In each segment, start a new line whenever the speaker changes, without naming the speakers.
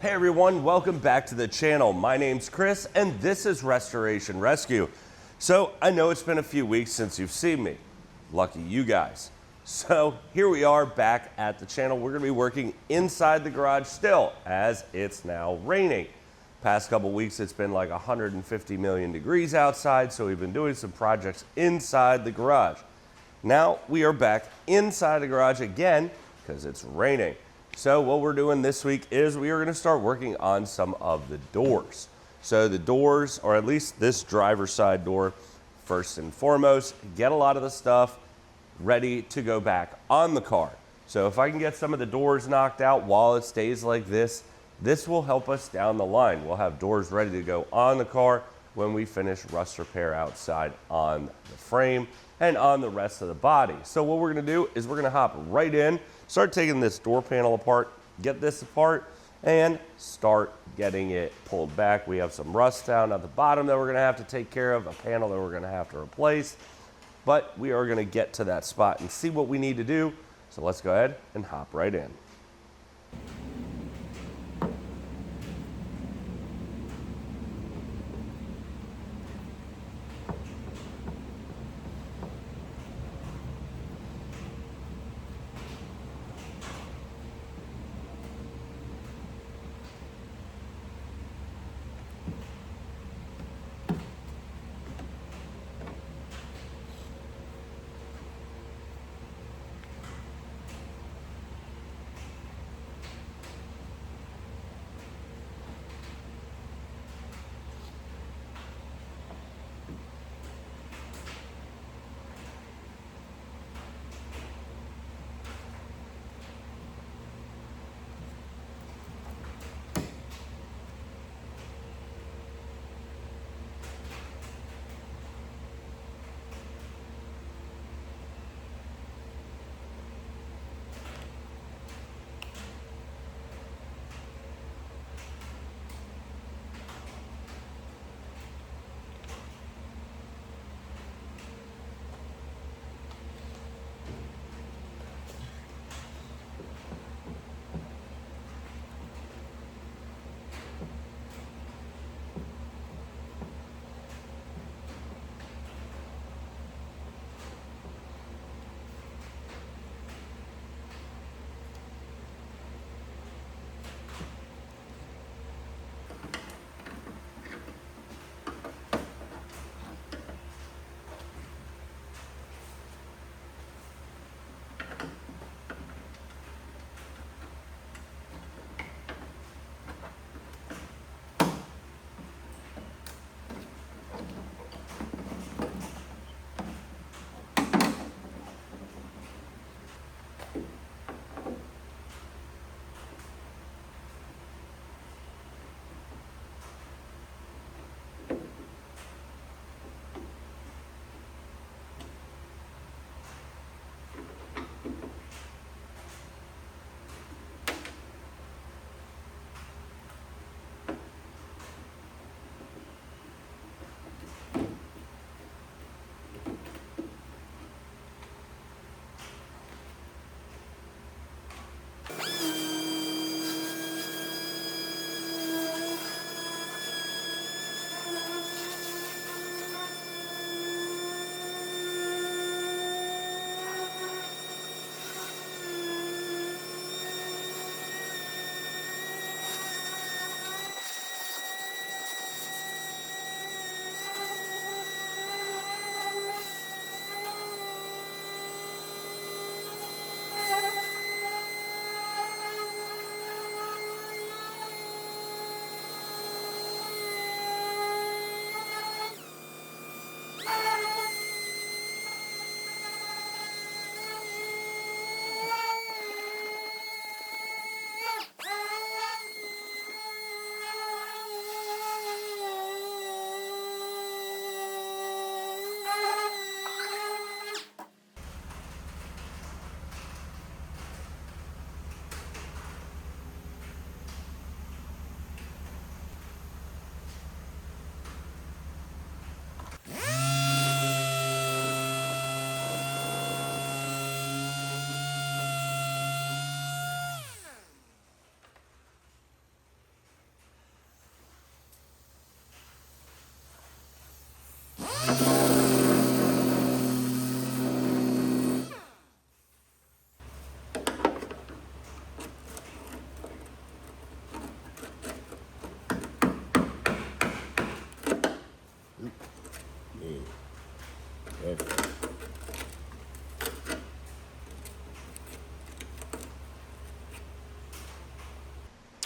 Hey everyone, welcome back to the channel. My name's Chris and this is Restoration Rescue. So I know it's been a few weeks since you've seen me. Lucky you guys. So here we are back at the channel. We're gonna be working inside the garage still as it's now raining. Past couple weeks it's been like 150 million degrees outside, so we've been doing some projects inside the garage. Now we are back inside the garage again because it's raining. So what we're doing this week is we are going to start working on some of the doors. So the doors, or at least this driver's side door, first and foremost, get a lot of the stuff ready to go back on the car. So if I can get some of the doors knocked out while it stays like this, this will help us down the line. We'll have doors ready to go on the car when we finish rust repair outside on the frame and on the rest of the body. So what we're going to do is we're going to hop right in, start taking this door panel apart, get this apart, and start getting it pulled back. We have some rust down at the bottom that we're going to have to take care of, a panel that we're going to have to replace, but we are going to get to that spot and see what we need to do. So let's go ahead and hop right in.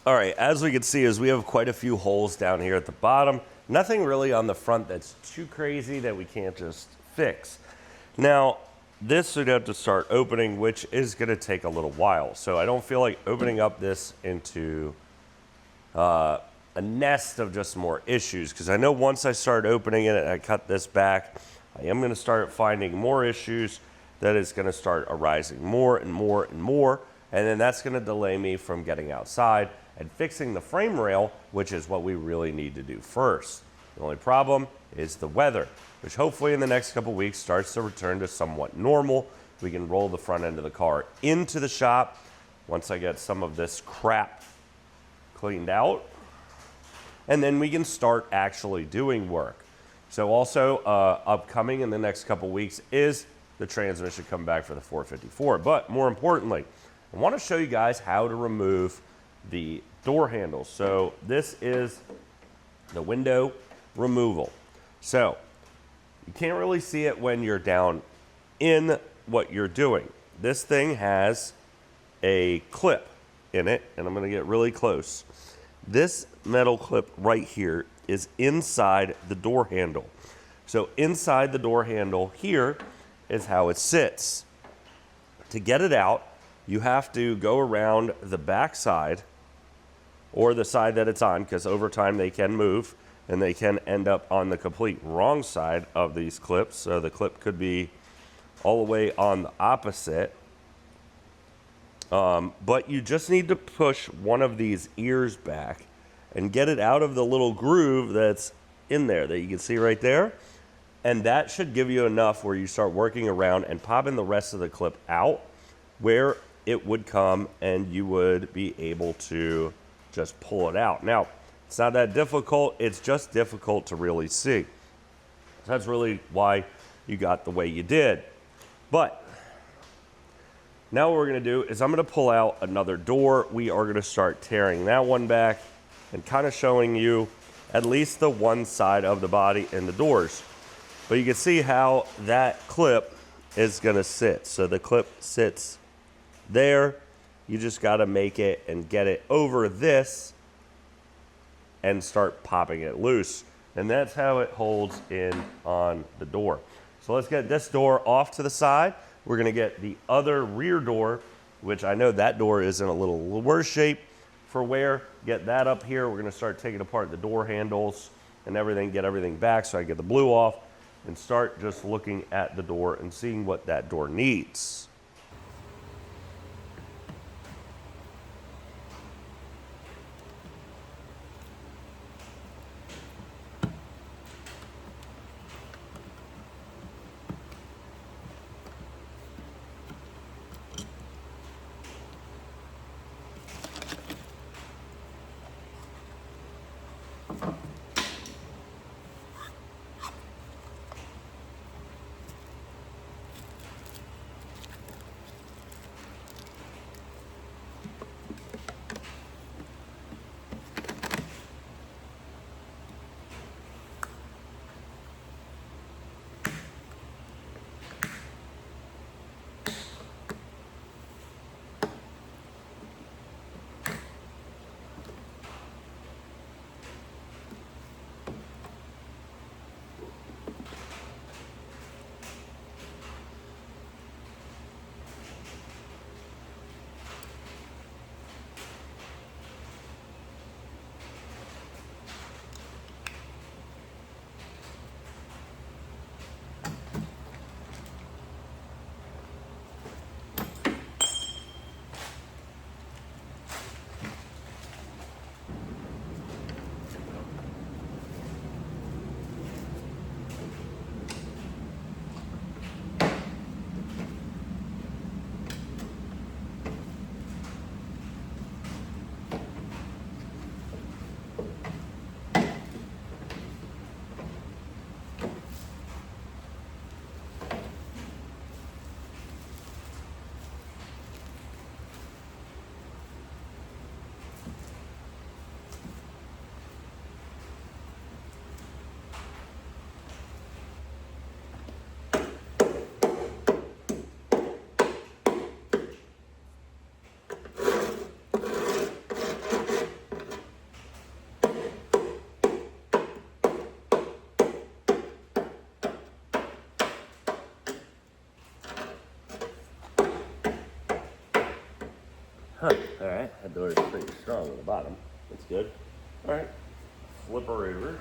All right, as we can see, is we have quite a few holes down here at the bottom. Nothing really on the front that's too crazy that we can't just fix. Now, this would have to start opening, which is gonna take a little while. So I don't feel like opening up this into a nest of just more issues, because I know once I start opening it and I cut this back, I am gonna start finding more issues that is gonna start arising more and more and more. And then that's gonna delay me from getting outside and fixing the frame rail, which is what we really need to do first. The only problem is the weather, which hopefully in the next couple weeks starts to return to somewhat normal. We can roll the front end of the car into the shop once I get some of this crap cleaned out, and then we can start actually doing work. So also upcoming in the next couple weeks is the transmission come back for the 454. But more importantly, I want to show you guys how to remove the door handles. So this is the window removal. So you can't really see it when you're down in what you're doing. This thing has a clip in it, and I'm going to get really close. This metal clip right here is inside the door handle. So inside the door handle here is how it sits. To get it out, you have to go around the back side or the side that it's on, because over time they can move and they can end up on the complete wrong side of these clips. So the clip could be all the way on the opposite. But you just need to push one of these ears back and get it out of the little groove that's in there that you can see right there. And that should give you enough where you start working around and popping the rest of the clip out where it would come, and you would be able to just pull it out. Now, it's not that difficult. It's just difficult to really see. So that's really why you got the way you did. But now what we're going to do is I'm going to pull out another door. We are going to start tearing that one back and kind of showing you at least the one side of the body and the doors. But you can see how that clip is going to sit. So the clip sits there. You just got to make it and get it over this and start popping it loose. And that's how it holds in on the door. So let's get this door off to the side. We're going to get the other rear door, which I know that door is in a little worse shape for wear. Get that up here. We're going to start taking apart the door handles and everything, get everything back so I get the blue off and start just looking at the door and seeing what that door needs. All right, that door is pretty strong on the bottom. That's good. All right, flip her over.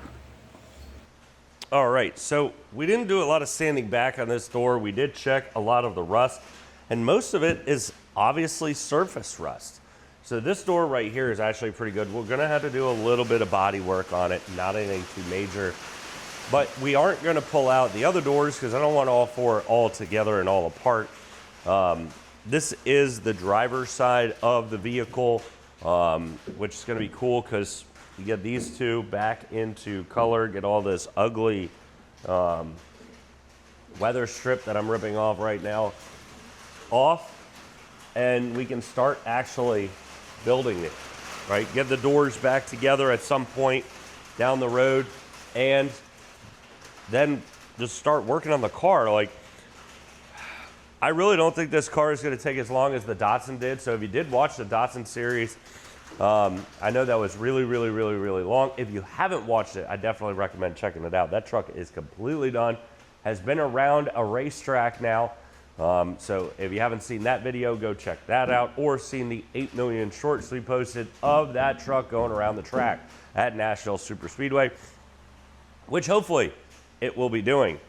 All right, so we didn't do a lot of sanding back on this door. We did check a lot of the rust, and most of it is obviously surface rust. So this door right here is actually pretty good. We're gonna have to do a little bit of body work on it, not anything too major. But we aren't gonna pull out the other doors because I don't want all four all together and all apart. This is the driver's side of the vehicle, which is gonna be cool because you get these two back into color, get all this ugly weather strip that I'm ripping off right now off, and we can start actually building it, right? Get the doors back together at some point down the road, and then just start working on the car. Like, I really don't think this car is going to take as long as the Datsun did. So if you did watch the Datsun series, I know that was really long. If you haven't watched it, I definitely recommend checking it out. That truck is completely done, has been around a racetrack now. So if you haven't seen that video, go check that out, or seen the 8 million shorts we posted of that truck going around the track at Nashville Super Speedway, which hopefully it will be doing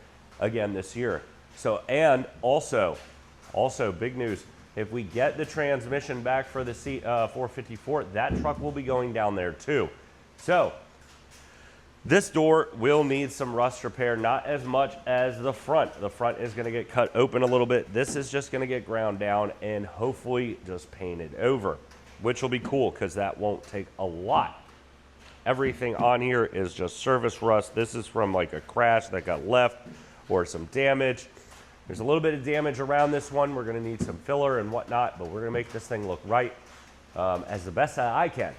again this year. So, and also big news, if we get the transmission back for the C454, that truck will be going down there too. So this door will need some rust repair, not as much as the front. The front is gonna get cut open a little bit. This is just gonna get ground down and hopefully just painted over, which will be cool because that won't take a lot. Everything on here is just surface rust. This is from like a crash that got left or some damage. There's a little bit of damage around this one. We're gonna need some filler and whatnot, but we're gonna make this thing look right as the best that I can.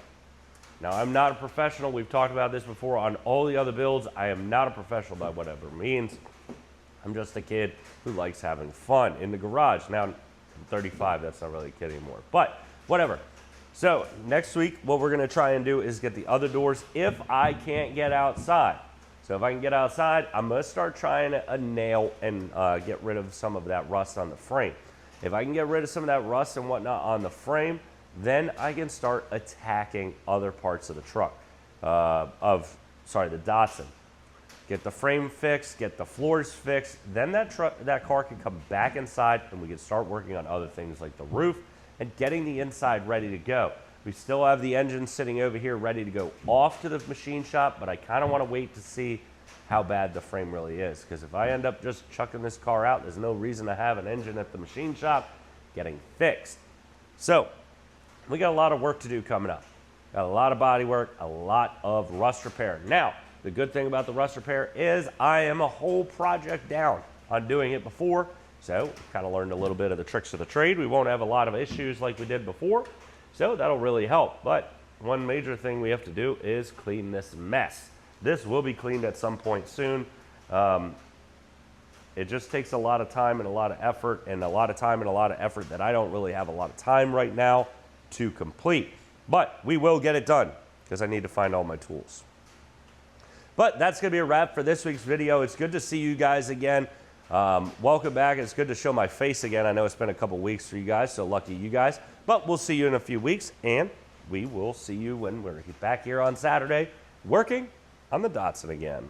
Now, I'm not a professional. We've talked about this before on all the other builds. I am not a professional by whatever means. I'm just a kid who likes having fun in the garage. Now, I'm 35, that's not really a kid anymore, but whatever. So next week, what we're gonna try and do is get the other doors if I can't get outside. So if I can get outside, I'm gonna start trying to nail and get rid of some of that rust on the frame. If I can get rid of some of that rust and whatnot on the frame, then I can start attacking other parts of the truck, the Datsun. Get the frame fixed, get the floors fixed, then that car can come back inside and we can start working on other things like the roof and getting the inside ready to go. We still have the engine sitting over here ready to go off to the machine shop, but I kind of want to wait to see how bad the frame really is, because if I end up just chucking this car out, there's no reason to have an engine at the machine shop getting fixed. So we got a lot of work to do coming up. Got a lot of body work, a lot of rust repair. Now, the good thing about the rust repair is I am a whole project down on doing it before, so kind of learned a little bit of the tricks of the trade. We won't have a lot of issues like we did before, so that'll really help. But one major thing we have to do is clean this mess. This will be cleaned at some point soon. It just takes a lot of time and a lot of effort, and a lot of time and a lot of effort that I don't really have a lot of time right now to complete. But we will get it done because I need to find all my tools. But that's going to be a wrap for this week's video. It's good to see you guys again. Welcome back. It's good to show my face again. I know it's been a couple weeks for you guys, so lucky you guys. But we'll see you in a few weeks, and we will see you when we're back here on Saturday working on the Datsun again.